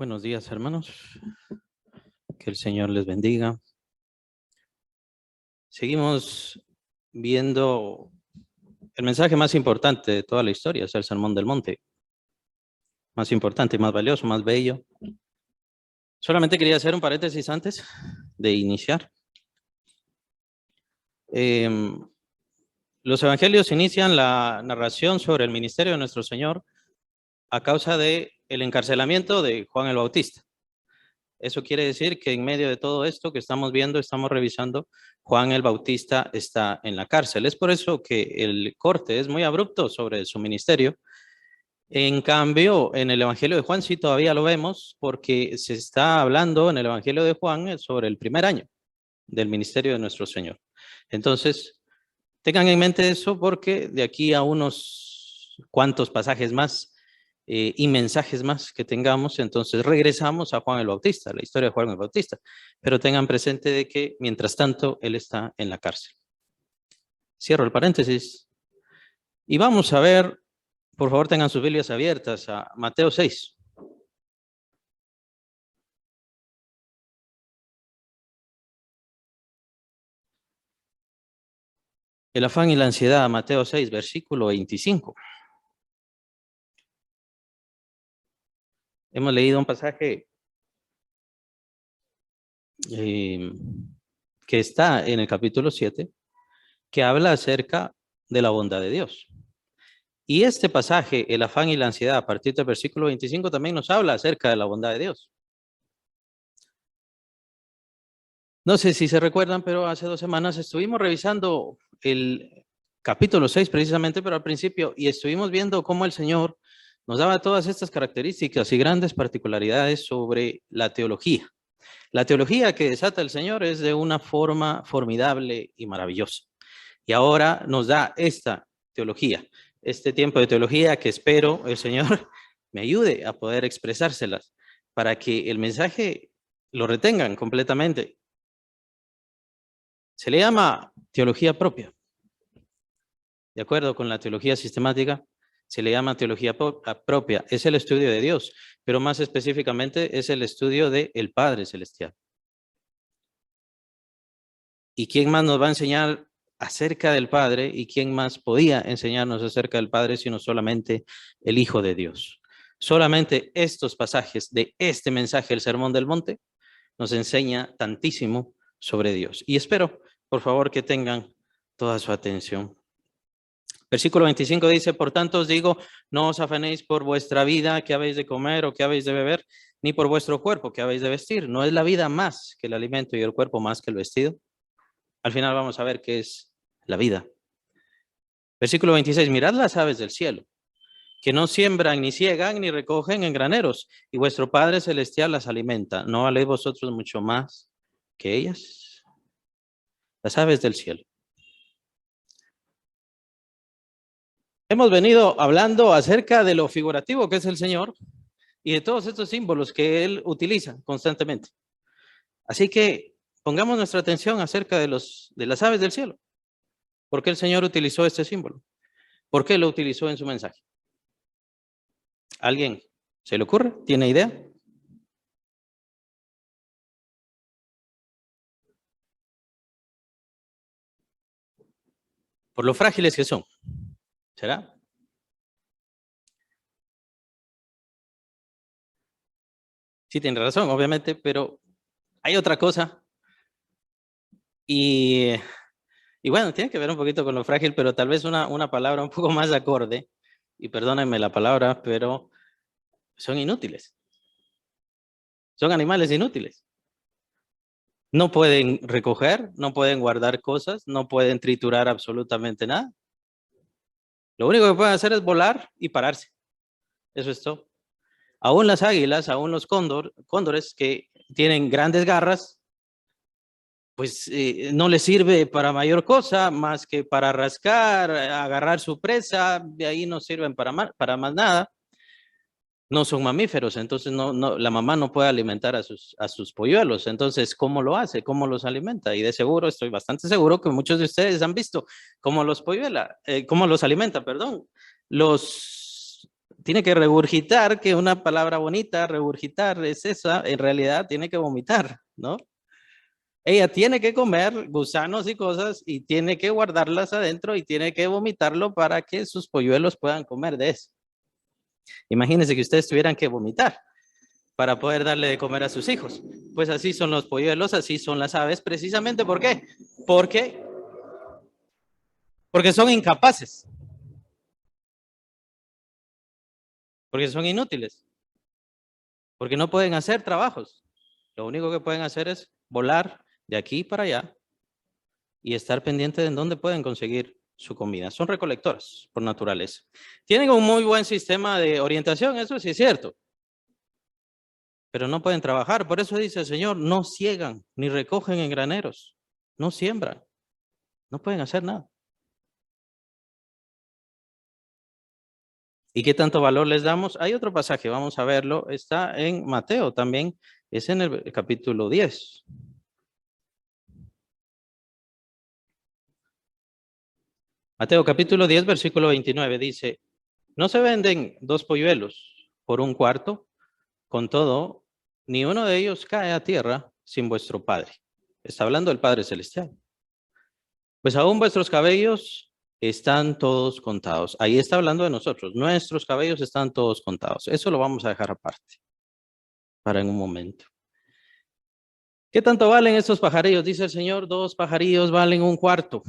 Buenos días, hermanos. Que el Señor les bendiga. Seguimos viendo el mensaje más importante de toda la historia, es el Sermón del Monte. Más importante, más valioso, más bello. Solamente quería hacer un paréntesis antes de iniciar. Los evangelios inician la narración sobre el ministerio de nuestro Señor a causa del encarcelamiento de Juan el Bautista. Eso quiere decir que en medio de todo esto que estamos viendo, estamos revisando, Juan el Bautista está en la cárcel. Es por eso que el corte es muy abrupto sobre su ministerio. En cambio, en el Evangelio de Juan sí todavía lo vemos, porque se está hablando en el Evangelio de Juan sobre el primer año del ministerio de nuestro Señor. Entonces, tengan en mente eso, porque de aquí a unos cuantos pasajes más y mensajes más que tengamos, entonces regresamos a Juan el Bautista, la historia de Juan el Bautista, pero tengan presente de que mientras tanto él está en la cárcel. Cierro el paréntesis y vamos a ver, por favor tengan sus Biblias abiertas a Mateo 6. El afán y la ansiedad, Mateo 6, versículo 25. Hemos leído un pasaje que está en el capítulo 7, que habla acerca de la bondad de Dios. Y este pasaje, el afán y la ansiedad, a partir del versículo 25, también nos habla acerca de la bondad de Dios. No sé si se recuerdan, pero hace 2 semanas estuvimos revisando el capítulo 6 precisamente, pero al principio, y estuvimos viendo cómo el Señor nos daba todas estas características y grandes particularidades sobre la teología. La teología que desata el Señor es de una forma formidable y maravillosa. Y ahora nos da esta teología, este tiempo de teología que espero el Señor me ayude a poder expresárselas para que el mensaje lo retengan completamente. Se le llama teología propia. De acuerdo con la teología sistemática, se le llama teología propia. Es el estudio de Dios, pero más específicamente es el estudio del Padre Celestial. ¿Y quién más nos va a enseñar acerca del Padre? ¿Y quién más podía enseñarnos acerca del Padre sino solamente el Hijo de Dios? Solamente estos pasajes de este mensaje, el Sermón del Monte, nos enseña tantísimo sobre Dios. Y espero, por favor, que tengan toda su atención. Versículo 25 dice, por tanto os digo, no os afanéis por vuestra vida, qué habéis de comer o qué habéis de beber, ni por vuestro cuerpo, qué habéis de vestir. ¿No es la vida más que el alimento y el cuerpo más que el vestido? Al final vamos a ver qué es la vida. Versículo 26, mirad las aves del cielo, que no siembran, ni ciegan, ni recogen en graneros, y vuestro Padre Celestial las alimenta. ¿No valéis vosotros mucho más que ellas? Las aves del cielo. Hemos venido hablando acerca de lo figurativo que es el Señor y de todos estos símbolos que Él utiliza constantemente. Así que pongamos nuestra atención acerca de las aves del cielo. ¿Por qué el Señor utilizó este símbolo? ¿Por qué lo utilizó en su mensaje? ¿Alguien se le ocurre? ¿Tiene idea? Por lo frágiles que son. ¿Será? Sí, tiene razón, obviamente, pero hay otra cosa. Y bueno, tiene que ver un poquito con lo frágil, pero tal vez una palabra un poco más acorde. Y perdónenme la palabra, pero son inútiles. Son animales inútiles. No pueden recoger, no pueden guardar cosas, no pueden triturar absolutamente nada. Lo único que pueden hacer es volar y pararse. Eso es todo. Aún las águilas, aún los cóndores que tienen grandes garras, pues no les sirve para mayor cosa más que para rascar, agarrar su presa, de ahí no sirven para más nada. No son mamíferos, entonces la mamá no puede alimentar a sus polluelos. Entonces, ¿cómo lo hace? ¿Cómo los alimenta? Y de seguro, estoy bastante seguro que muchos de ustedes han visto cómo los alimenta, perdón. tiene que regurgitar, que una palabra bonita, regurgitar es esa, en realidad tiene que vomitar, ¿no? Ella tiene que comer gusanos y cosas y tiene que guardarlas adentro y tiene que vomitarlo para que sus polluelos puedan comer de eso. Imagínense que ustedes tuvieran que vomitar para poder darle de comer a sus hijos. Pues así son los polluelos, así son las aves, precisamente ¿por qué? Porque son incapaces, porque son inútiles, porque no pueden hacer trabajos. Lo único que pueden hacer es volar de aquí para allá y estar pendiente de en dónde pueden conseguir su comida. Son recolectores por naturaleza. Tienen un muy buen sistema de orientación, eso sí es cierto, pero no pueden trabajar. Por eso dice el Señor, no ciegan ni recogen en graneros, no siembran, no pueden hacer nada. ¿Y qué tanto valor les damos? Hay otro pasaje, vamos a verlo, está en Mateo también, es en el capítulo 10. Mateo capítulo 10, versículo 29 dice, no se venden 2 polluelos por 1 cuarto, con todo, ni uno de ellos cae a tierra sin vuestro Padre. Está hablando del Padre Celestial. Pues aún vuestros cabellos están todos contados. Ahí está hablando de nosotros. Nuestros cabellos están todos contados. Eso lo vamos a dejar aparte para en un momento. ¿Qué tanto valen estos pajarillos? Dice el Señor, 2 pajarillos valen 1 cuarto.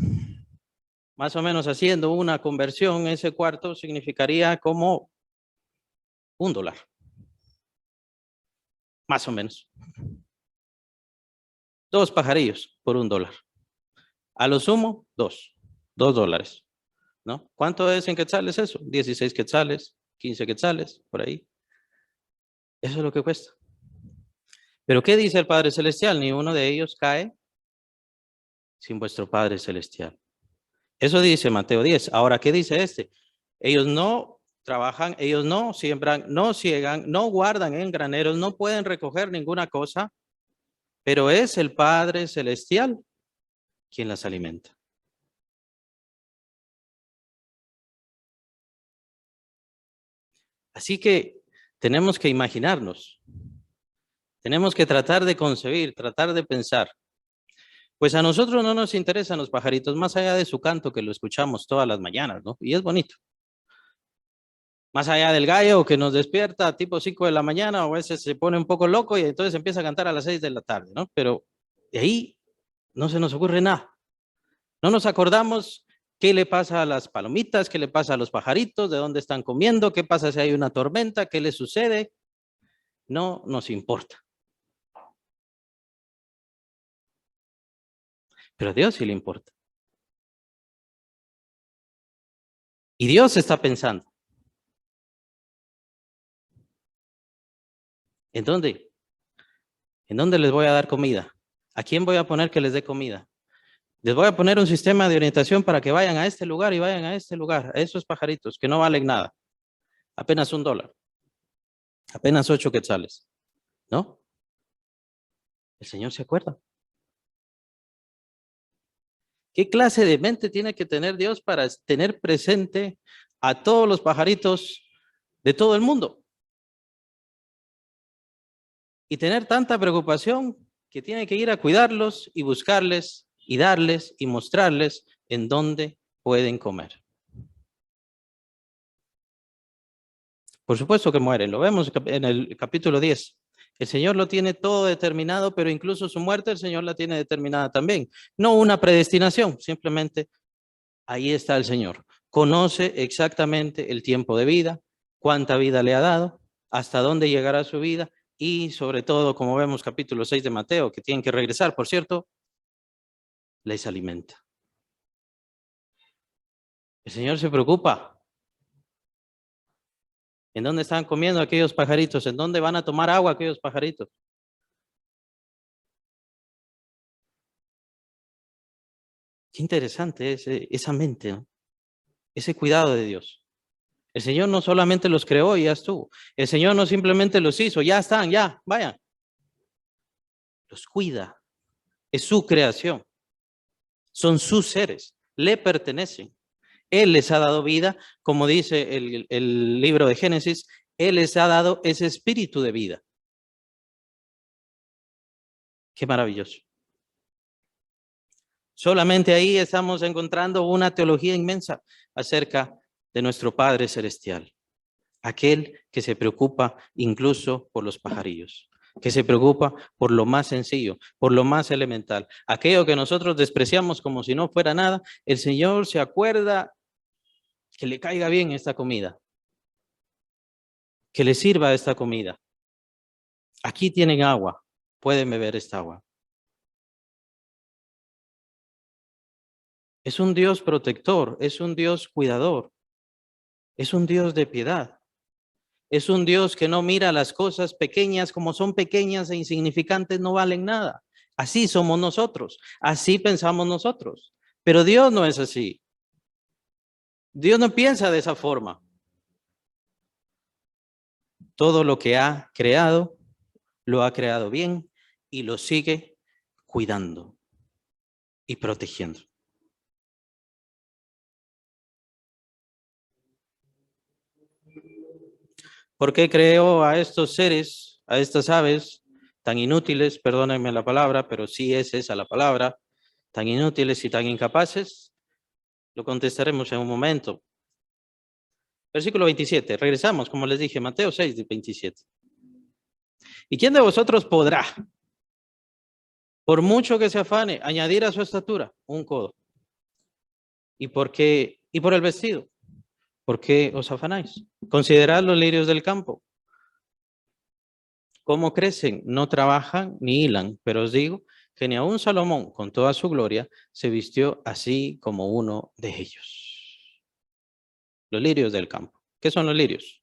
Más o menos haciendo una conversión, ese cuarto significaría como $1. Más o menos. 2 pajarillos por $1. A lo sumo, $2, ¿no? ¿Cuánto es en quetzales eso? 16 quetzales, 15 quetzales, por ahí. Eso es lo que cuesta. Pero ¿qué dice el Padre Celestial? Ni uno de ellos cae sin vuestro Padre Celestial. Eso dice Mateo 10. Ahora, ¿qué dice este? Ellos no trabajan, ellos no siembran, no ciegan, no guardan en graneros, no pueden recoger ninguna cosa, pero es el Padre Celestial quien las alimenta. Así que tenemos que imaginarnos, tenemos que tratar de concebir, tratar de pensar. Pues a nosotros no nos interesan los pajaritos, más allá de su canto que lo escuchamos todas las mañanas, ¿no? Y es bonito. Más allá del gallo que nos despierta tipo 5 de la mañana, o a veces se pone un poco loco y entonces empieza a cantar a las 6 de la tarde, ¿no? Pero de ahí no se nos ocurre nada. No nos acordamos qué le pasa a las palomitas, qué le pasa a los pajaritos, de dónde están comiendo, qué pasa si hay una tormenta, qué les sucede. No nos importa. Pero a Dios sí le importa. Y Dios está pensando. ¿En dónde? ¿En dónde les voy a dar comida? ¿A quién voy a poner que les dé comida? Les voy a poner un sistema de orientación para que vayan a este lugar y vayan a este lugar, a esos pajaritos que no valen nada. Apenas $1. Apenas 8 quetzales. ¿No? El Señor se acuerda. ¿Qué clase de mente tiene que tener Dios para tener presente a todos los pajaritos de todo el mundo? Y tener tanta preocupación que tiene que ir a cuidarlos y buscarles y darles y mostrarles en dónde pueden comer. Por supuesto que mueren, lo vemos en el capítulo 10. El Señor lo tiene todo determinado, pero incluso su muerte el Señor la tiene determinada también. No una predestinación, simplemente ahí está el Señor. Conoce exactamente el tiempo de vida, cuánta vida le ha dado, hasta dónde llegará su vida y sobre todo, como vemos capítulo 6 de Mateo, que tienen que regresar, por cierto, les alimenta. El Señor se preocupa. ¿En dónde están comiendo aquellos pajaritos? ¿En dónde van a tomar agua aquellos pajaritos? Qué interesante es esa mente, ¿no? Ese cuidado de Dios. El Señor no solamente los creó y ya estuvo. El Señor no simplemente los hizo, ya están, ya, vayan. Los cuida. Es su creación. Son sus seres. Le pertenecen. Él les ha dado vida, como dice el libro de Génesis, Él les ha dado ese espíritu de vida. Qué maravilloso. Solamente ahí estamos encontrando una teología inmensa acerca de nuestro Padre Celestial. Aquel que se preocupa incluso por los pajarillos, que se preocupa por lo más sencillo, por lo más elemental. Aquello que nosotros despreciamos como si no fuera nada, el Señor se acuerda que le caiga bien esta comida, que le sirva esta comida. Aquí tienen agua, pueden beber esta agua. Es un Dios protector, es un Dios cuidador, es un Dios de piedad. Es un Dios que no mira las cosas pequeñas como son pequeñas e insignificantes, no valen nada. Así somos nosotros, así pensamos nosotros. Pero Dios no es así. Dios no piensa de esa forma. Todo lo que ha creado, lo ha creado bien y lo sigue cuidando y protegiendo. ¿Por qué creó a estos seres, a estas aves tan inútiles, perdónenme la palabra, pero sí es esa la palabra, tan inútiles y tan incapaces? Lo contestaremos en un momento. Versículo 27, regresamos, como les dije, Mateo 6, 27. ¿Y quién de vosotros podrá, por mucho que se afane, añadir a su estatura un codo? ¿Y por qué? ¿Y por el vestido? ¿Por qué os afanáis? Considerad los lirios del campo. ¿Cómo crecen? No trabajan ni hilan, pero os digo que ni aun Salomón, con toda su gloria, se vistió así como uno de ellos. Los lirios del campo. ¿Qué son los lirios?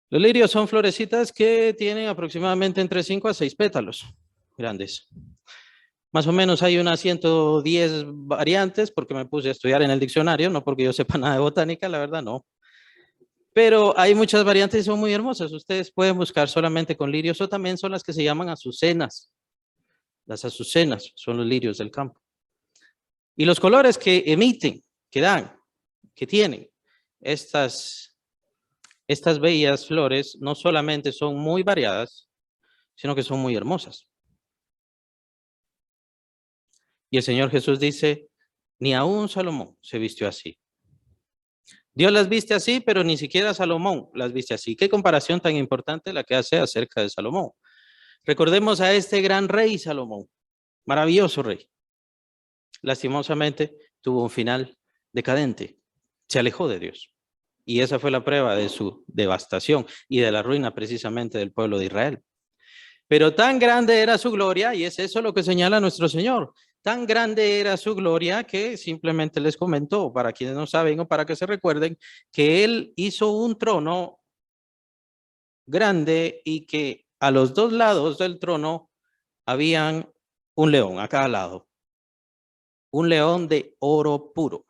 Los lirios son florecitas que tienen aproximadamente entre 5 a 6 pétalos grandes. Más o menos hay unas 110 variantes, porque me puse a estudiar en el diccionario, no porque yo sepa nada de botánica, la verdad no. Pero hay muchas variantes y son muy hermosas. Ustedes pueden buscar solamente con lirios o también son las que se llaman azucenas. Las azucenas son los lirios del campo. Y los colores que emiten, que dan, que tienen estas bellas flores no solamente son muy variadas, sino que son muy hermosas. Y el Señor Jesús dice, ni aún Salomón se vistió así. Dios las viste así, pero ni siquiera Salomón las viste así. ¿Qué comparación tan importante la que hace acerca de Salomón? Recordemos a este gran rey Salomón, maravilloso rey. Lastimosamente tuvo un final decadente, se alejó de Dios. Y esa fue la prueba de su devastación y de la ruina precisamente del pueblo de Israel. Pero tan grande era su gloria, y es eso lo que señala nuestro Señor, tan grande era su gloria que simplemente les comentó, para quienes no saben o para que se recuerden, que Él hizo un trono grande y que a los dos lados del trono habían un león, a cada lado. Un león de oro puro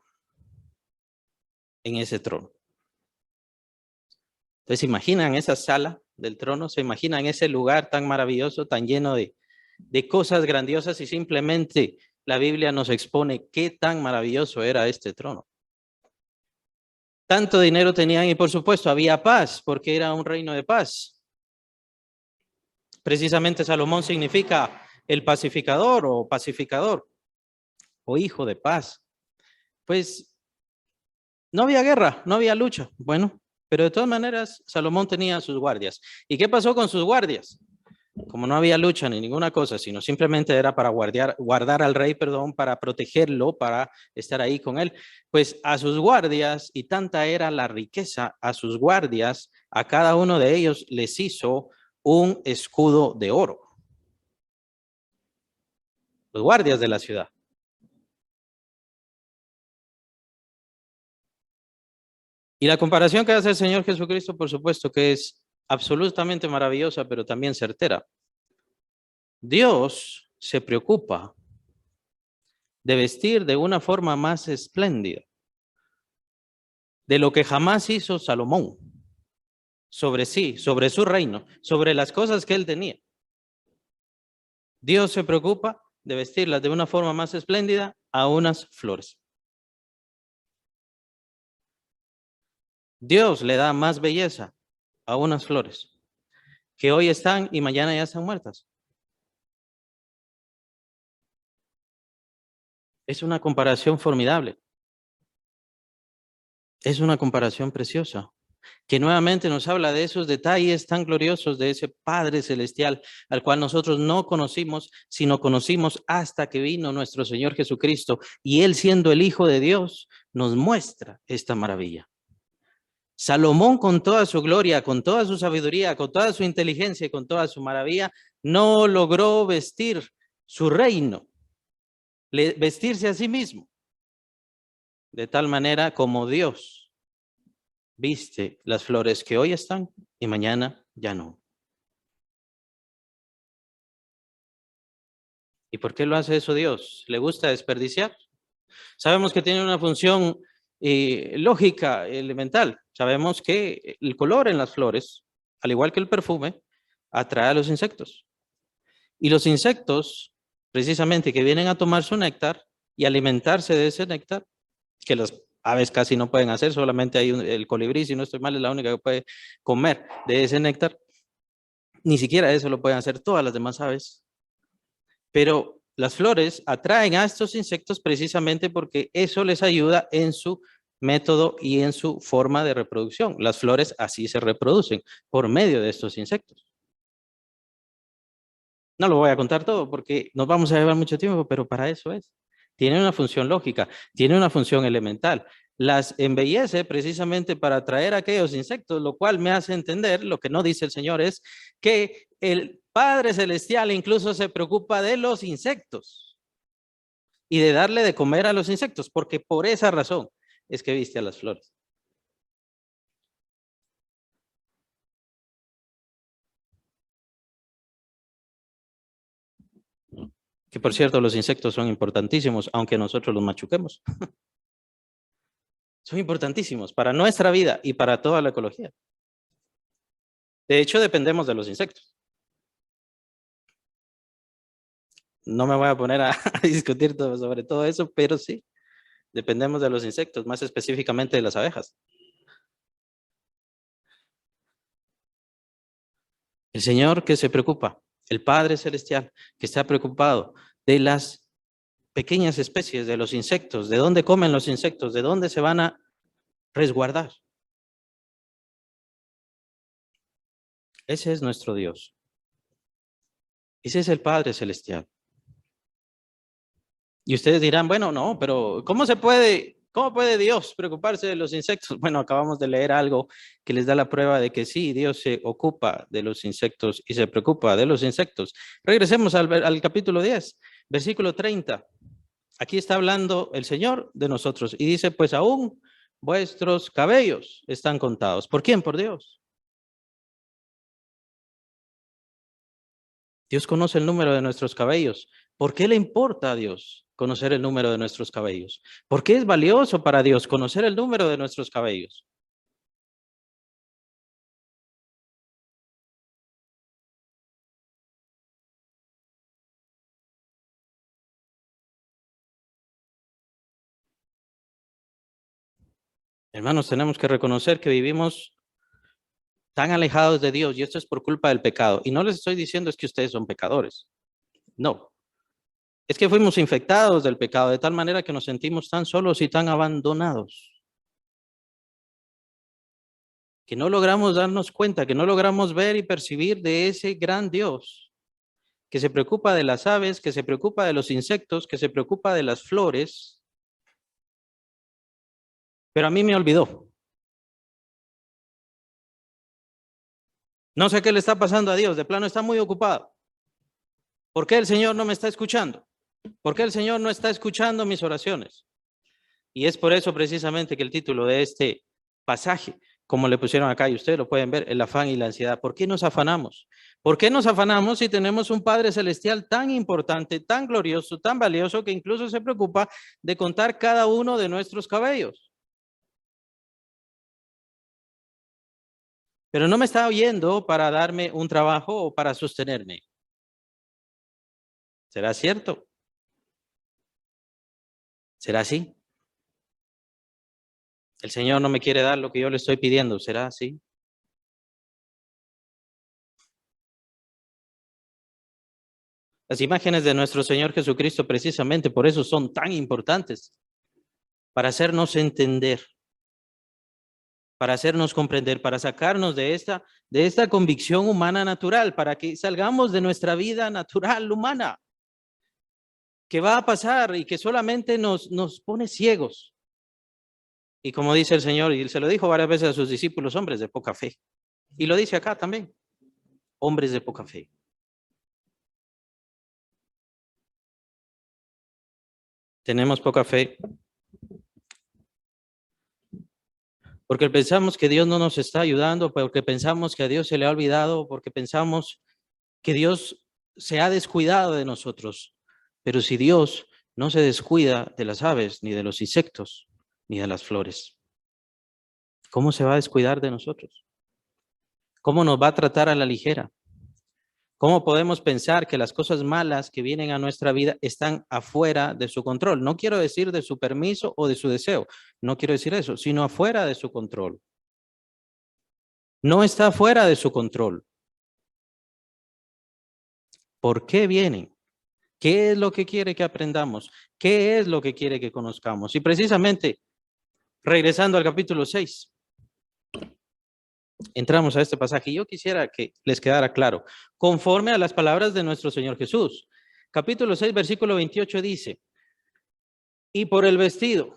en ese trono. Entonces, ¿se imaginan esa sala del trono? ¿Se imaginan ese lugar tan maravilloso, tan lleno de cosas grandiosas? Y simplemente la Biblia nos expone qué tan maravilloso era este trono. Tanto dinero tenían y por supuesto había paz, porque era un reino de paz. Precisamente Salomón significa el pacificador o hijo de paz. Pues no había guerra, no había lucha. Bueno, pero de todas maneras Salomón tenía sus guardias. ¿Y qué pasó con sus guardias? Como no había lucha ni ninguna cosa, sino simplemente era para guardar al rey, para protegerlo, para estar ahí con él, pues a sus guardias, y tanta era la riqueza, a sus guardias, a cada uno de ellos les hizo un escudo de oro. Los guardias de la ciudad. Y la comparación que hace el Señor Jesucristo, por supuesto que es absolutamente maravillosa, pero también certera. Dios se preocupa de vestir de una forma más espléndida de lo que jamás hizo Salomón sobre sí, sobre su reino, sobre las cosas que él tenía. Dios se preocupa de vestirlas de una forma más espléndida a unas flores. Dios le da más belleza a unas flores que hoy están y mañana ya están muertas. Es una comparación formidable. Es una comparación preciosa, que nuevamente nos habla de esos detalles tan gloriosos de ese Padre Celestial, al cual nosotros no conocimos, sino conocimos hasta que vino nuestro Señor Jesucristo, y Él siendo el Hijo de Dios, nos muestra esta maravilla. Salomón, con toda su gloria, con toda su sabiduría, con toda su inteligencia y con toda su maravilla, no logró vestir su reino, vestirse a sí mismo, de tal manera como Dios viste las flores que hoy están y mañana ya no. ¿Y por qué lo hace eso Dios? ¿Le gusta desperdiciar? Sabemos que tiene una función lógica, elemental. Sabemos que el color en las flores, al igual que el perfume, atrae a los insectos. Y los insectos, precisamente, que vienen a tomar su néctar y alimentarse de ese néctar, que las aves casi no pueden hacer, solamente hay el colibrí, si no estoy mal, es la única que puede comer de ese néctar. Ni siquiera eso lo pueden hacer todas las demás aves. Pero las flores atraen a estos insectos precisamente porque eso les ayuda en su método y en su forma de reproducción. Las flores así se reproducen por medio de estos insectos. No lo voy a contar todo porque nos vamos a llevar mucho tiempo, pero para eso es. Tiene una función lógica, tiene una función elemental. Las embellece precisamente para atraer a aquellos insectos, lo cual me hace entender, lo que no dice el Señor es que el Padre Celestial incluso se preocupa de los insectos y de darle de comer a los insectos, porque por esa razón es que viste a las flores. Que por cierto, los insectos son importantísimos, aunque nosotros los machuquemos. Son importantísimos para nuestra vida y para toda la ecología. De hecho, dependemos de los insectos. No me voy a poner a, a discutir sobre todo eso, pero sí, dependemos de los insectos, más específicamente de las abejas. El Señor que se preocupa, el Padre Celestial que está preocupado de las pequeñas especies, de los insectos, de dónde comen los insectos, de dónde se van a resguardar. Ese es nuestro Dios. Ese es el Padre Celestial. Y ustedes dirán, bueno, no, pero cómo puede Dios preocuparse de los insectos? Bueno, acabamos de leer algo que les da la prueba de que sí, Dios se ocupa de los insectos y se preocupa de los insectos. Regresemos al capítulo 10, versículo 30. Aquí está hablando el Señor de nosotros y dice, pues aún vuestros cabellos están contados. ¿Por quién? Por Dios. Dios conoce el número de nuestros cabellos. ¿Por qué le importa a Dios conocer el número de nuestros cabellos? ¿Por qué es valioso para Dios conocer el número de nuestros cabellos? Hermanos, tenemos que reconocer que vivimos tan alejados de Dios y esto es por culpa del pecado. Y no les estoy diciendo es que ustedes son pecadores. No. Es que fuimos infectados del pecado de tal manera que nos sentimos tan solos y tan abandonados que no logramos darnos cuenta, que no logramos ver y percibir de ese gran Dios que se preocupa de las aves, que se preocupa de los insectos, que se preocupa de las flores, pero a mí me olvidó. No sé qué le está pasando a Dios, de plano está muy ocupado. ¿Por qué el Señor no me está escuchando? ¿Por qué el Señor no está escuchando mis oraciones? Y es por eso precisamente que el título de este pasaje, como le pusieron acá y ustedes lo pueden ver, el afán y la ansiedad. ¿Por qué nos afanamos? ¿Por qué nos afanamos si tenemos un Padre Celestial tan importante, tan glorioso, tan valioso, que incluso se preocupa de contar cada uno de nuestros cabellos? Pero no me está oyendo para darme un trabajo o para sostenerme. ¿Será cierto? ¿Será así? El Señor no me quiere dar lo que yo le estoy pidiendo. ¿Será así? Las imágenes de nuestro Señor Jesucristo precisamente por eso son tan importantes, para hacernos entender, para hacernos comprender, para sacarnos de esta convicción humana natural, para que salgamos de nuestra vida natural humana, que va a pasar y que solamente nos pone ciegos. Y como dice el Señor, y se lo dijo varias veces a sus discípulos, hombres de poca fe. Y lo dice acá también, hombres de poca fe. Tenemos poca fe porque pensamos que Dios no nos está ayudando, porque pensamos que a Dios se le ha olvidado, porque pensamos que Dios se ha descuidado de nosotros. Pero si Dios no se descuida de las aves, ni de los insectos, ni de las flores, ¿cómo se va a descuidar de nosotros? ¿Cómo nos va a tratar a la ligera? ¿Cómo podemos pensar que las cosas malas que vienen a nuestra vida están afuera de su control? No quiero decir de su permiso o de su deseo, no quiero decir eso, sino afuera de su control. No está fuera de su control. ¿Por qué vienen? ¿Qué es lo que quiere que aprendamos? ¿Qué es lo que quiere que conozcamos? Y precisamente, regresando al capítulo 6, entramos a este pasaje. Yo quisiera que les quedara claro, conforme a las palabras de nuestro Señor Jesús. Capítulo 6, versículo 28 dice, y por el vestido,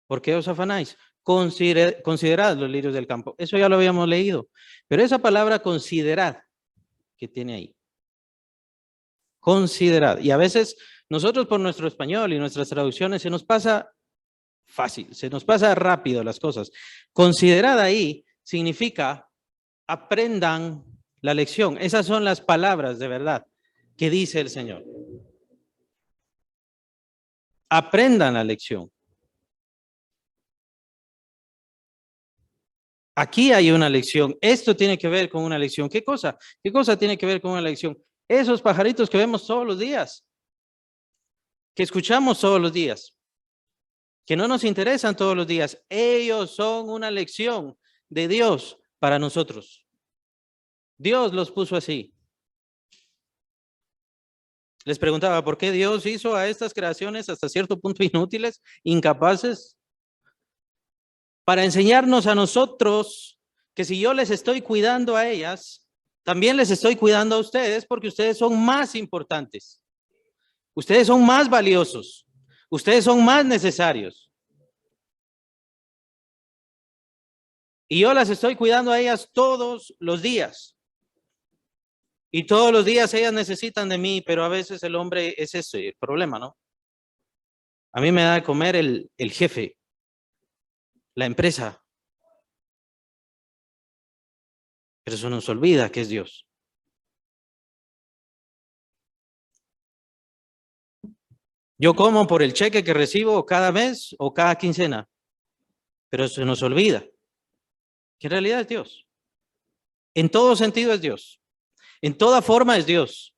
¿por qué os afanáis? Considerad los lirios del campo. Eso ya lo habíamos leído. Pero esa palabra considerad que tiene ahí. Considerad. Y a veces nosotros por nuestro español y nuestras traducciones se nos pasa fácil, se nos pasa rápido las cosas. Considerad ahí significa aprendan la lección. Esas son las palabras de verdad que dice el Señor. Aprendan la lección. Aquí hay una lección. Esto tiene que ver con una lección. ¿Qué cosa? ¿Qué cosa tiene que ver con una lección? Esos pajaritos que vemos todos los días, que escuchamos todos los días, que no nos interesan todos los días, ellos son una lección de Dios para nosotros. Dios los puso así. Les preguntaba, ¿por qué Dios hizo a estas creaciones hasta cierto punto inútiles, incapaces? Para enseñarnos a nosotros que si yo les estoy cuidando a ellas, también les estoy cuidando a ustedes porque ustedes son más importantes. Ustedes son más valiosos. Ustedes son más necesarios. Y yo las estoy cuidando a ellas todos los días. Y todos los días ellas necesitan de mí, pero a veces el hombre es ese el problema, ¿no? A mí me da de comer el jefe, la empresa, pero eso nos olvida que es Dios. Yo como por el cheque que recibo cada mes o cada quincena, pero se nos olvida que en realidad es Dios. En todo sentido es Dios. En toda forma es Dios.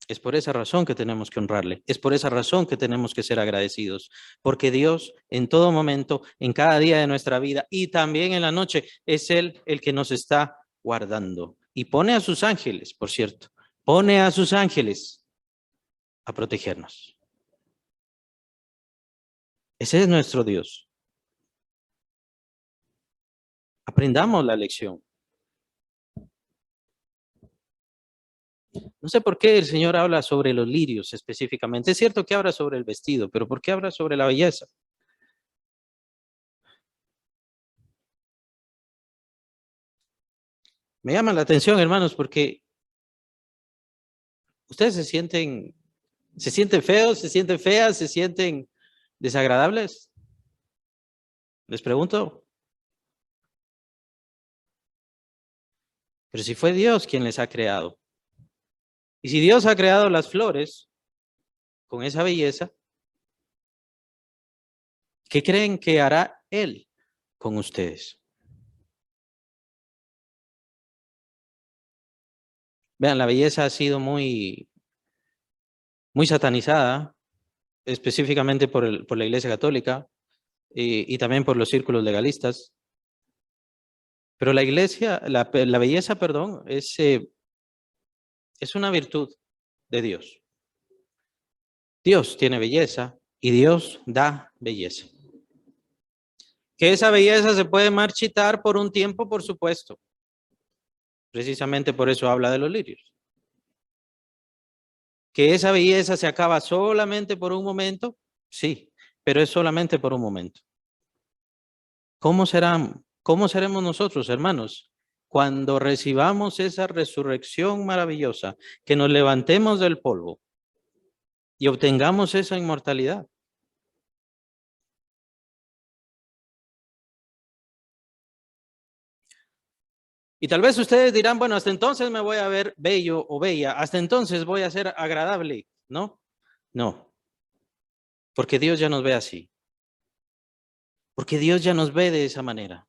Es por esa razón que tenemos que honrarle. Es por esa razón que tenemos que ser agradecidos. Porque Dios en todo momento, en cada día de nuestra vida y también en la noche, es Él el que nos está guardando. Y pone a sus ángeles, por cierto, pone a sus ángeles a protegernos. Ese es nuestro Dios. Aprendamos la lección. No sé por qué el Señor habla sobre los lirios específicamente. Es cierto que habla sobre el vestido, pero ¿por qué habla sobre la belleza? Me llama la atención, hermanos, porque ustedes se sienten feos, se sienten feas, se sienten desagradables. Les pregunto, pero si fue Dios quien les ha creado. Y si Dios ha creado las flores con esa belleza, ¿qué creen que hará Él con ustedes? Vean, la belleza ha sido muy satanizada específicamente por la Iglesia Católica y también por los círculos legalistas. Pero la iglesia, la belleza, perdón, es una virtud de Dios. Dios tiene belleza y Dios da belleza. Que esa belleza se puede marchitar por un tiempo, por supuesto. Precisamente por eso habla de los lirios. Que esa belleza se acaba solamente por un momento, sí, pero es solamente por un momento. ¿Cómo seremos nosotros, hermanos? Cuando recibamos esa resurrección maravillosa, que nos levantemos del polvo y obtengamos esa inmortalidad. Y tal vez ustedes dirán, bueno, hasta entonces me voy a ver bello o bella, hasta entonces voy a ser agradable, ¿no? No, porque Dios ya nos ve así, porque Dios ya nos ve de esa manera.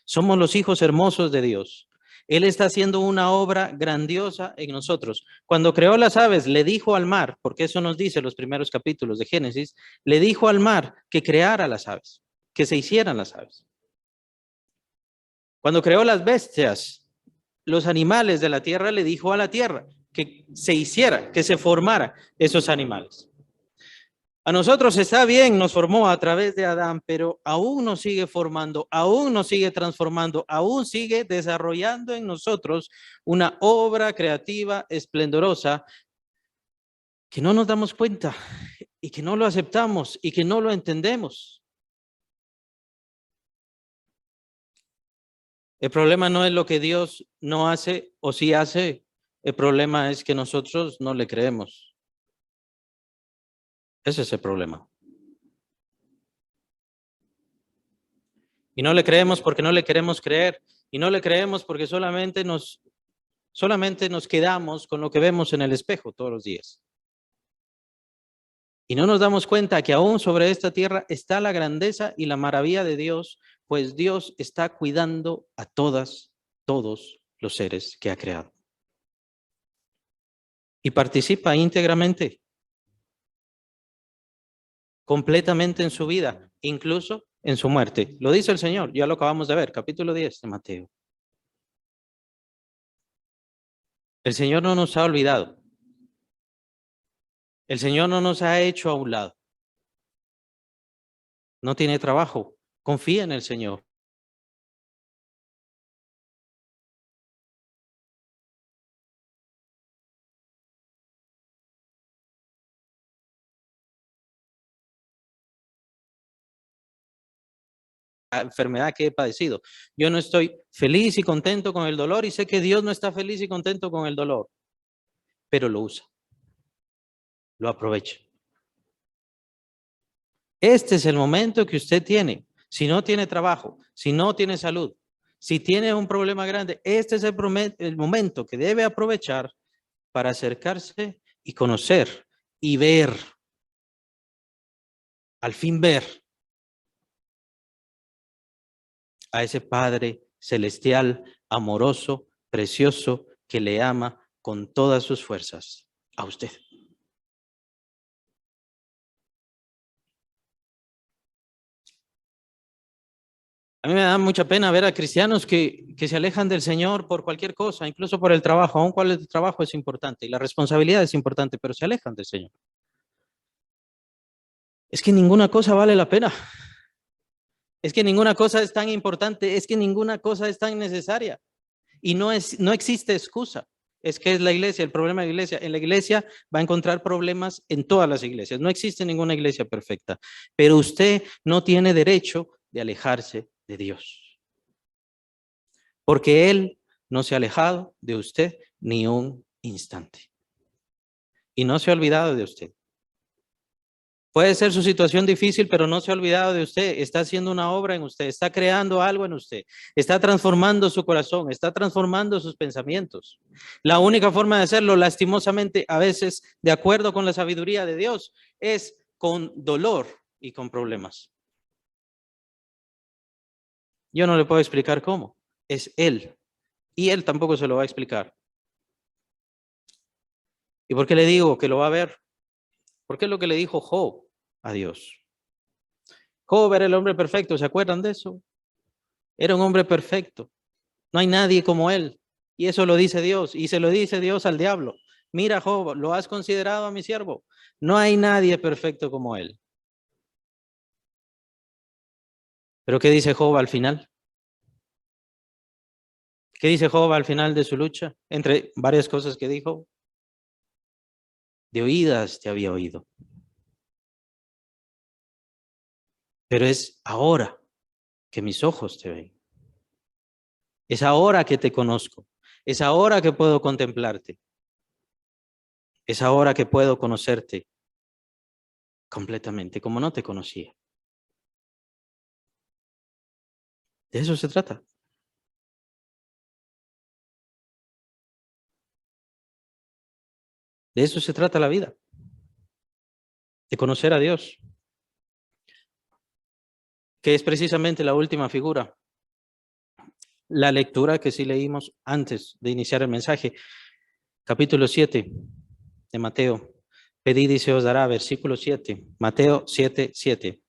Somos los hijos hermosos de Dios. Él está haciendo una obra grandiosa en nosotros. Cuando creó las aves, le dijo al mar, porque eso nos dice los primeros capítulos de Génesis, le dijo al mar que creara las aves, que se hicieran las aves. Cuando creó las bestias, los animales de la tierra, le dijo a la tierra que se hiciera, que se formara esos animales. A nosotros está bien, nos formó a través de Adán, pero aún nos sigue formando, aún nos sigue transformando, aún sigue desarrollando en nosotros una obra creativa esplendorosa que no nos damos cuenta y que no lo aceptamos y que no lo entendemos. El problema no es lo que Dios no hace o sí hace, el problema es que nosotros no le creemos. Ese es el problema. Y no le creemos porque no le queremos creer. Y no le creemos porque solamente nos quedamos con lo que vemos en el espejo todos los días. Y no nos damos cuenta que aún sobre esta tierra está la grandeza y la maravilla de Dios, pues Dios está cuidando a todos los seres que ha creado. Y participa íntegramente, completamente en su vida, incluso en su muerte. Lo dice el Señor, ya lo acabamos de ver, capítulo 10 de Mateo. El Señor no nos ha olvidado. El Señor no nos ha hecho a un lado. No tiene trabajo. Confía en el Señor. La enfermedad que he padecido. Yo no estoy feliz y contento con el dolor y sé que Dios no está feliz y contento con el dolor, pero lo usa, lo aprovecha. Este es el momento que usted tiene. Si no tiene trabajo, si no tiene salud, si tiene un problema grande, este es el momento que debe aprovechar para acercarse y conocer y ver, al fin ver a ese Padre celestial, amoroso, precioso, que le ama con todas sus fuerzas a usted. A mí me da mucha pena ver a cristianos que se alejan del Señor por cualquier cosa, incluso por el trabajo, aun cuando el trabajo es importante y la responsabilidad es importante, pero se alejan del Señor. Es que ninguna cosa vale la pena. Es que ninguna cosa es tan importante, es que ninguna cosa es tan necesaria. Y no existe excusa. Es que es la iglesia, el problema de la iglesia. En la iglesia va a encontrar problemas en todas las iglesias. No existe ninguna iglesia perfecta. Pero usted no tiene derecho de alejarse de Dios. Porque Él no se ha alejado de usted ni un instante. Y no se ha olvidado de usted. Puede ser su situación difícil, pero no se ha olvidado de usted. Está haciendo una obra en usted, está creando algo en usted, está transformando su corazón, está transformando sus pensamientos. La única forma de hacerlo, lastimosamente, a veces, de acuerdo con la sabiduría de Dios, es con dolor y con problemas. Yo no le puedo explicar cómo. Es Él. Y Él tampoco se lo va a explicar. ¿Y por qué le digo que lo va a ver? Porque es lo que le dijo Job a Dios. Job era el hombre perfecto, ¿se acuerdan de eso? Era un hombre perfecto. No hay nadie como él. Y eso lo dice Dios. Y se lo dice Dios al diablo. Mira, Job, ¿lo has considerado a mi siervo? No hay nadie perfecto como él. Pero ¿qué dice Job al final? ¿Qué dice Job al final de su lucha? Entre varias cosas que dijo. De oídas te había oído. Pero es ahora que mis ojos te ven. Es ahora que te conozco. Es ahora que puedo contemplarte. Es ahora que puedo conocerte completamente, como no te conocía. De eso se trata. De eso se trata la vida. De conocer a Dios. Que es precisamente la última figura. La lectura que sí leímos antes de iniciar el mensaje. Capítulo 7 de Mateo. Pedid y se os dará, versículo 7. Mateo 7, 7.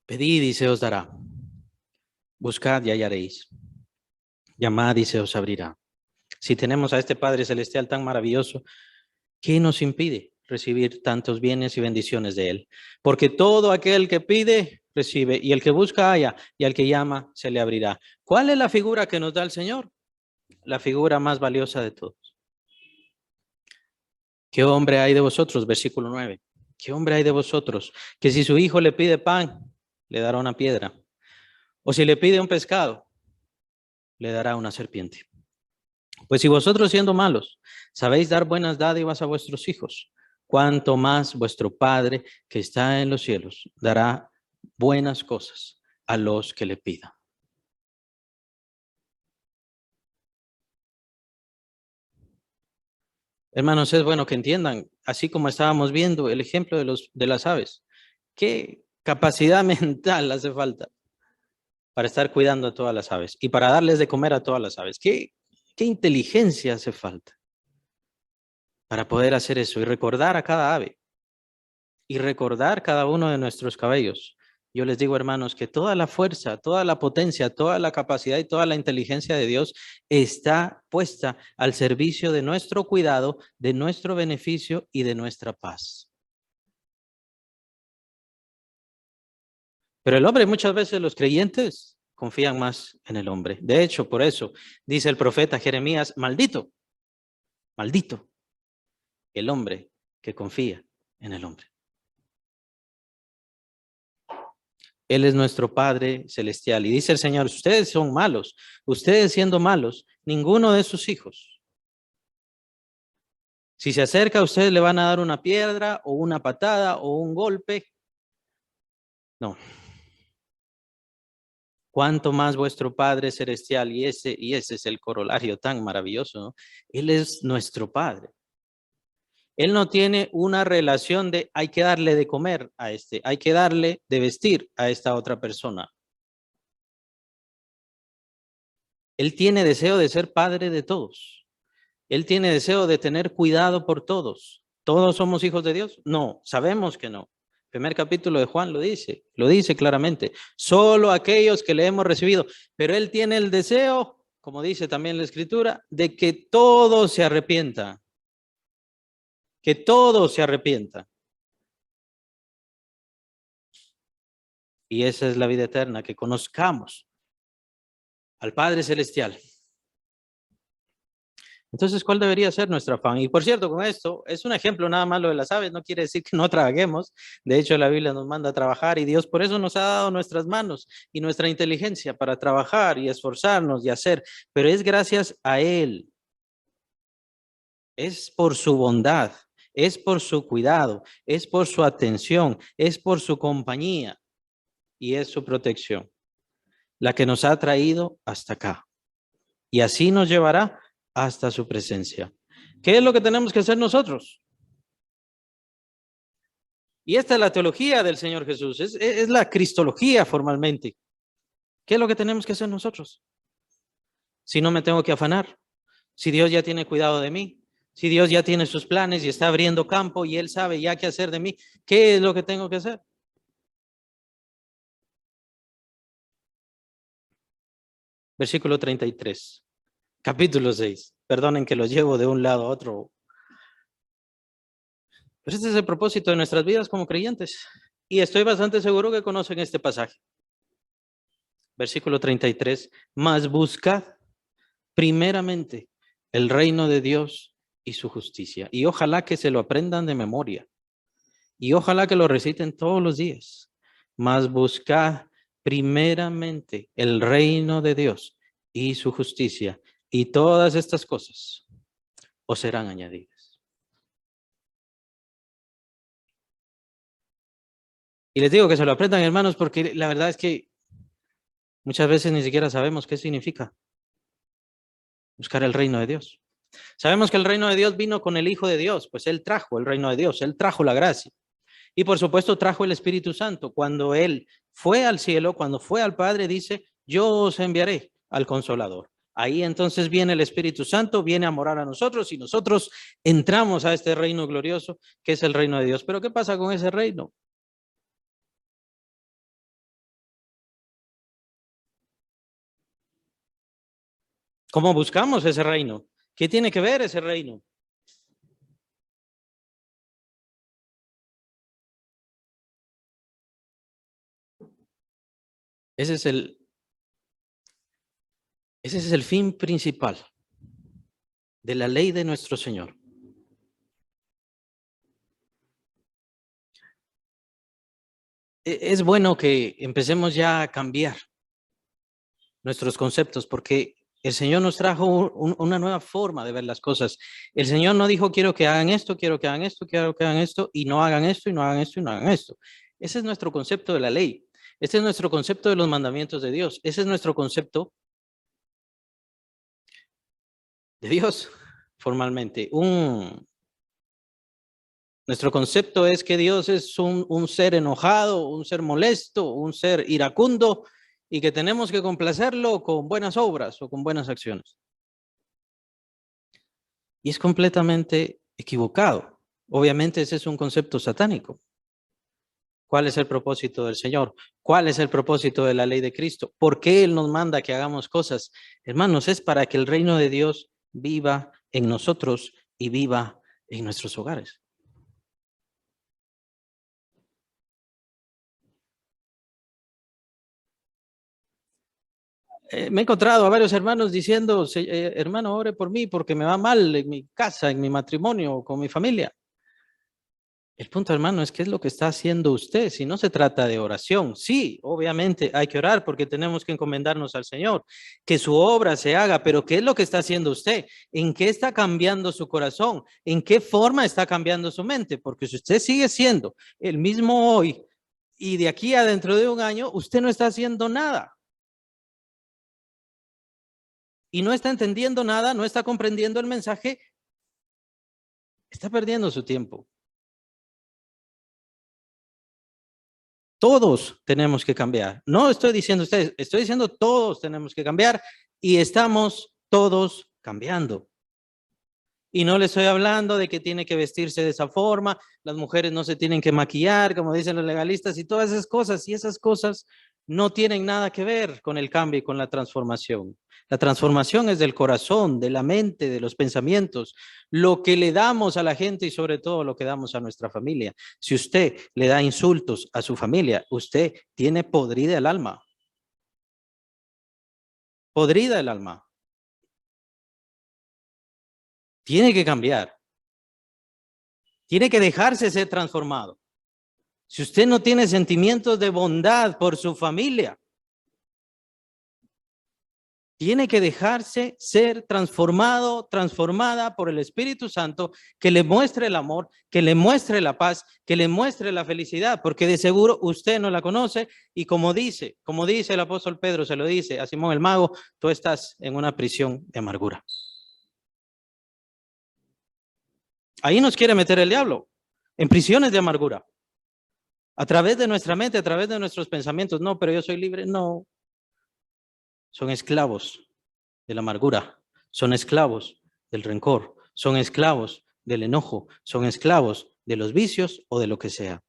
Pedid y se os dará. Buscad y hallaréis. Llamad y se os abrirá. Si tenemos a este Padre Celestial tan maravilloso, ¿qué nos impide recibir tantos bienes y bendiciones de Él? Porque todo aquel que pide, recibe, y el que busca, halla, y al que llama, se le abrirá. ¿Cuál es la figura que nos da el Señor? La figura más valiosa de todos. ¿Qué hombre hay de vosotros? Versículo 9. ¿Qué hombre hay de vosotros que si su hijo le pide pan, le dará una piedra? O si le pide un pescado, le dará una serpiente. Pues si vosotros siendo malos sabéis dar buenas dádivas a vuestros hijos, cuánto más vuestro Padre que está en los cielos dará buenas cosas a los que le pidan. Hermanos, es bueno que entiendan, así como estábamos viendo el ejemplo de las aves, qué capacidad mental hace falta para estar cuidando a todas las aves y para darles de comer a todas las aves. ¿Qué inteligencia hace falta para poder hacer eso y recordar a cada ave y recordar cada uno de nuestros cabellos? Yo les digo, hermanos, que toda la fuerza, toda la potencia, toda la capacidad y toda la inteligencia de Dios está puesta al servicio de nuestro cuidado, de nuestro beneficio y de nuestra paz. Pero el hombre, muchas veces los creyentes confían más en el hombre. De hecho, por eso dice el profeta Jeremías, maldito, maldito el hombre que confía en el hombre. Él es nuestro Padre Celestial. Y dice el Señor, ustedes son malos, ustedes siendo malos, ninguno de sus hijos. Si se acerca a ustedes le van a dar una piedra o una patada o un golpe. No. Cuánto más vuestro Padre Celestial, y ese es el corolario tan maravilloso, ¿no? Él es nuestro Padre. Él no tiene una relación de hay que darle de comer a este, hay que darle de vestir a esta otra persona. Él tiene deseo de ser padre de todos. Él tiene deseo de tener cuidado por todos. ¿Todos somos hijos de Dios? No, sabemos que no. El primer capítulo de Juan lo dice claramente. Solo aquellos que le hemos recibido. Pero Él tiene el deseo, como dice también la Escritura, de que todos se arrepientan. Que todos se arrepientan. Y esa es la vida eterna, que conozcamos al Padre Celestial. Entonces, ¿cuál debería ser nuestro afán? Y por cierto, con esto, es un ejemplo nada más lo de las aves, no quiere decir que no trabajemos. De hecho, la Biblia nos manda a trabajar y Dios por eso nos ha dado nuestras manos y nuestra inteligencia para trabajar y esforzarnos y hacer. Pero es gracias a Él. Es por su bondad, es por su cuidado, es por su atención, es por su compañía y es su protección la que nos ha traído hasta acá. Y así nos llevará hasta su presencia. ¿Qué es lo que tenemos que hacer nosotros? Y esta es la teología del Señor Jesús, es la cristología formalmente. ¿Qué es lo que tenemos que hacer nosotros? si no me tengo que afanar? Si Dios ya tiene cuidado de mí, si Dios ya tiene sus planes y está abriendo campo y Él sabe ya qué hacer de mí, ¿qué es lo que tengo que hacer? Versículo 33, capítulo 6. Perdonen que lo llevo de un lado a otro. Pero este es el propósito de nuestras vidas como creyentes. Y estoy bastante seguro que conocen este pasaje. Versículo 33. Mas buscad primeramente el reino de Dios y su justicia. Y ojalá que se lo aprendan de memoria. Y ojalá que lo reciten todos los días. Mas buscad primeramente el reino de Dios y su justicia. Y todas estas cosas os serán añadidas. Y les digo que se lo aprendan, hermanos, porque la verdad es que muchas veces ni siquiera sabemos qué significa buscar el reino de Dios. Sabemos que el reino de Dios vino con el Hijo de Dios, pues Él trajo el reino de Dios, Él trajo la gracia. Y por supuesto trajo el Espíritu Santo. Cuando Él fue al cielo, cuando fue al Padre, dice, yo os enviaré al Consolador. Ahí entonces viene el Espíritu Santo, viene a morar a nosotros y nosotros entramos a este reino glorioso que es el reino de Dios. Pero ¿qué pasa con ese reino? ¿Cómo buscamos ese reino? ¿Qué tiene que ver ese reino? Ese es el fin principal de la ley de nuestro Señor. Es bueno que empecemos ya a cambiar nuestros conceptos porque el Señor nos trajo una nueva forma de ver las cosas. El Señor no dijo, quiero que hagan esto, quiero que hagan esto, quiero que hagan esto, y no hagan esto, y no hagan esto, y no hagan esto. Ese es nuestro concepto de la ley. Este es nuestro concepto de los mandamientos de Dios. Ese es nuestro concepto de Dios, formalmente. Nuestro concepto es que Dios es un ser enojado, un ser molesto, un ser iracundo y que tenemos que complacerlo con buenas obras o con buenas acciones. Y es completamente equivocado. Obviamente ese es un concepto satánico. ¿Cuál es el propósito del Señor? ¿Cuál es el propósito de la ley de Cristo? ¿Por qué Él nos manda que hagamos cosas? Hermanos, es para que el reino de Dios viva en nosotros y viva en nuestros hogares. Me he encontrado a varios hermanos diciendo, hermano, ore por mí porque me va mal en mi casa, en mi matrimonio, con mi familia. El punto, hermano, es qué es lo que está haciendo usted. Si no se trata de oración, sí, obviamente hay que orar porque tenemos que encomendarnos al Señor, que su obra se haga, pero ¿qué es lo que está haciendo usted? ¿En qué está cambiando su corazón? ¿En qué forma está cambiando su mente? Porque si usted sigue siendo el mismo hoy y de aquí a dentro de un año, usted no está haciendo nada. Y no está entendiendo nada, no está comprendiendo el mensaje, está perdiendo su tiempo. Todos tenemos que cambiar. No estoy diciendo ustedes, estoy diciendo todos tenemos que cambiar y estamos todos cambiando. Y no le estoy hablando de que tiene que vestirse de esa forma, las mujeres no se tienen que maquillar, como dicen los legalistas, y todas esas cosas. Y esas cosas no tienen nada que ver con el cambio y con la transformación. La transformación es del corazón, de la mente, de los pensamientos, lo que le damos a la gente y sobre todo lo que damos a nuestra familia. Si usted le da insultos a su familia, usted tiene podrida el alma. Podrida el alma. Tiene que cambiar. Tiene que dejarse ser transformado. Si usted no tiene sentimientos de bondad por su familia, tiene que dejarse ser transformado, transformada por el Espíritu Santo, que le muestre el amor, que le muestre la paz, que le muestre la felicidad, porque de seguro usted no la conoce y como dice el apóstol Pedro, se lo dice a Simón el Mago, tú estás en una prisión de amargura. Ahí nos quiere meter el diablo, en prisiones de amargura. A través de nuestra mente, a través de nuestros pensamientos. No, pero yo soy libre. No. Son esclavos de la amargura, son esclavos del rencor, son esclavos del enojo, son esclavos de los vicios o de lo que sea.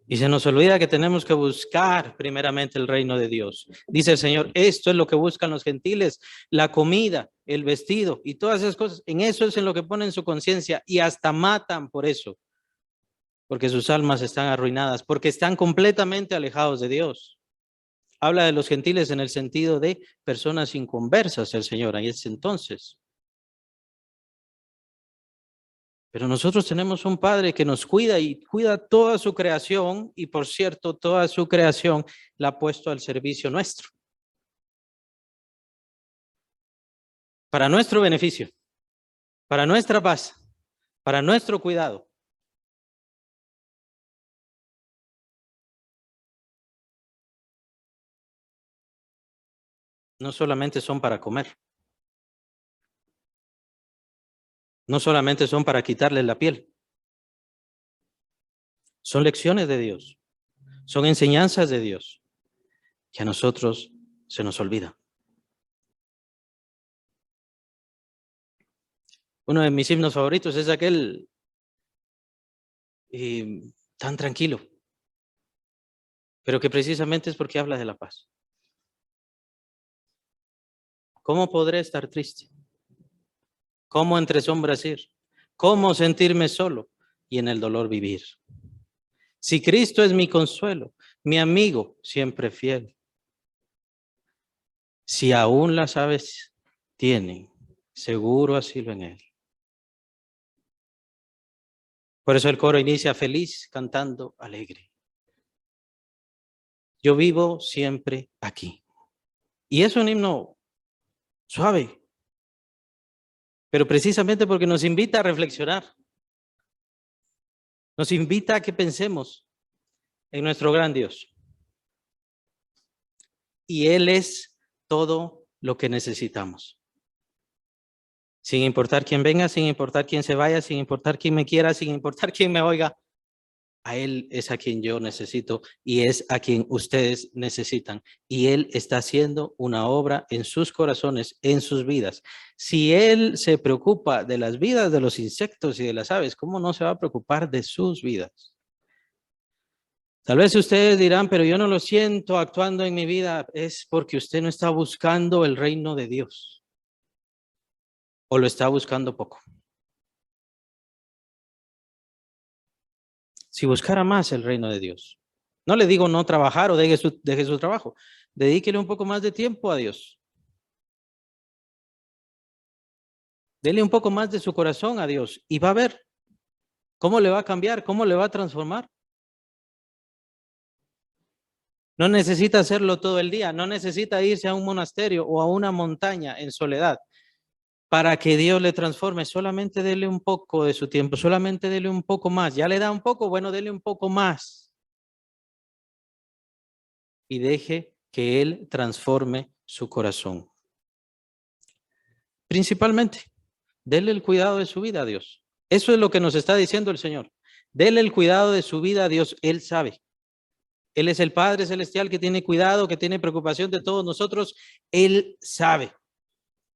Y se nos olvida que tenemos que buscar primeramente el reino de Dios. Dice el Señor, esto es lo que buscan los gentiles, la comida, el vestido y todas esas cosas. En eso es en lo que ponen su conciencia y hasta matan por eso. Porque sus almas están arruinadas, porque están completamente alejados de Dios. Habla de los gentiles en el sentido de personas inconversas el Señor en ese entonces. Pero nosotros tenemos un Padre que nos cuida y cuida toda su creación y, por cierto, toda su creación la ha puesto al servicio nuestro. Para nuestro beneficio, para nuestra paz, para nuestro cuidado. No solamente son para comer. No solamente son para quitarles la piel. Son lecciones de Dios. Son enseñanzas de Dios que a nosotros se nos olvida. Uno de mis himnos favoritos es aquel tan tranquilo, pero que precisamente es porque habla de la paz. ¿Cómo podré estar triste? ¿Cómo entre sombras ir? ¿Cómo sentirme solo y en el dolor vivir? Si Cristo es mi consuelo, mi amigo siempre fiel. Si aún las aves tienen seguro asilo en él. Por eso el coro inicia feliz, cantando alegre. Yo vivo siempre aquí. Y es un himno suave, pero precisamente porque nos invita a reflexionar. Nos invita a que pensemos en nuestro gran Dios. Y Él es todo lo que necesitamos. Sin importar quién venga, sin importar quién se vaya, sin importar quién me quiera, sin importar quién me oiga, a Él es a quien yo necesito y es a quien ustedes necesitan. Y Él está haciendo una obra en sus corazones, en sus vidas. Si Él se preocupa de las vidas de los insectos y de las aves, ¿cómo no se va a preocupar de sus vidas? Tal vez ustedes dirán, pero yo no lo siento actuando en mi vida. Es porque usted no está buscando el reino de Dios. ¿O lo está buscando poco? Si buscara más el reino de Dios. No le digo no trabajar o deje su trabajo. Dedíquele un poco más de tiempo a Dios. Dele un poco más de su corazón a Dios y va a ver cómo le va a cambiar, cómo le va a transformar. No necesita hacerlo todo el día, no necesita irse a un monasterio o a una montaña en soledad para que Dios le transforme. Solamente dele un poco de su tiempo, solamente dele un poco más. Ya le da un poco, bueno, dele un poco más. Y deje que Él transforme su corazón. Principalmente, dele el cuidado de su vida a Dios. Eso es lo que nos está diciendo el Señor. Dele el cuidado de su vida a Dios. Él sabe. Él es el Padre Celestial que tiene cuidado, que tiene preocupación de todos nosotros. Él sabe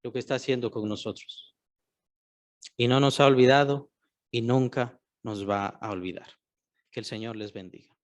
lo que está haciendo con nosotros. Y no nos ha olvidado y nunca nos va a olvidar. Que el Señor les bendiga.